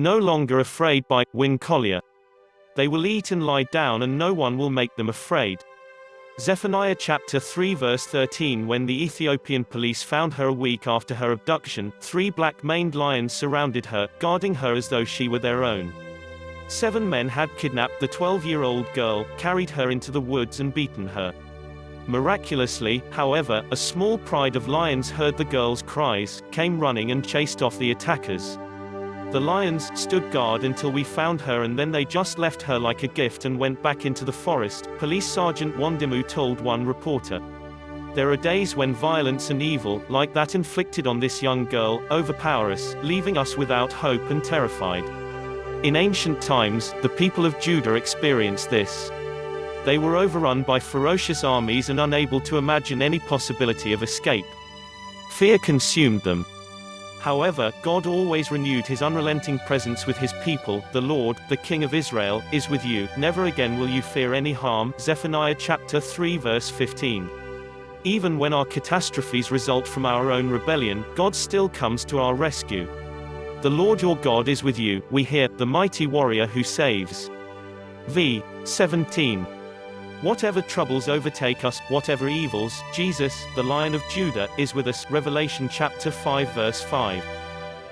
No Longer Afraid by Winn Collier. They will eat and lie down and no one will make them afraid. Zephaniah chapter 3 verse 13. When the Ethiopian police found her a week after her abduction, 3 black-maned lions surrounded her, guarding her as though she were their own. 7 men had kidnapped the 12-year-old girl, carried her into the woods and beaten her. Miraculously, however, a small pride of lions heard the girl's cries, came running and chased off the attackers. The lions stood guard until we found her and then they just left her like a gift and went back into the forest, Police Sergeant Wondimu told one reporter. There are days when violence and evil, like that inflicted on this young girl, overpower us, leaving us without hope and terrified. In ancient times, the people of Judah experienced this. They were overrun by ferocious armies and unable to imagine any possibility of escape. Fear consumed them. However, God always renewed his unrelenting presence with his people. The Lord, the King of Israel, is with you. Never again will you fear any harm. Zephaniah chapter 3 verse 15. Even when our catastrophes result from our own rebellion, God still comes to our rescue. The Lord your God is with you, we hear, the mighty warrior who saves. v. 17. Whatever troubles overtake us, whatever evils, Jesus, the Lion of Judah, is with us. Revelation chapter 5 verse 5.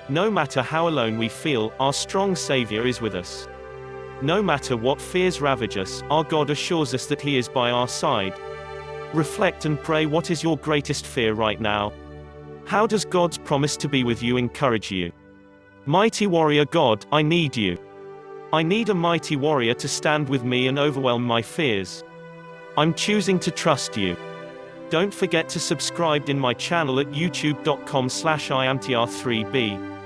No matter how alone we feel, our strong Savior is with us. No matter what fears ravage us, our God assures us that he is by our side. Reflect and pray. What is your greatest fear right now? How does God's promise to be with you encourage you? Mighty warrior God, I need you. I need a mighty warrior to stand with me and overwhelm my fears. I'm choosing to trust you. Don't forget to subscribe in my channel at youtube.com/imtr3b.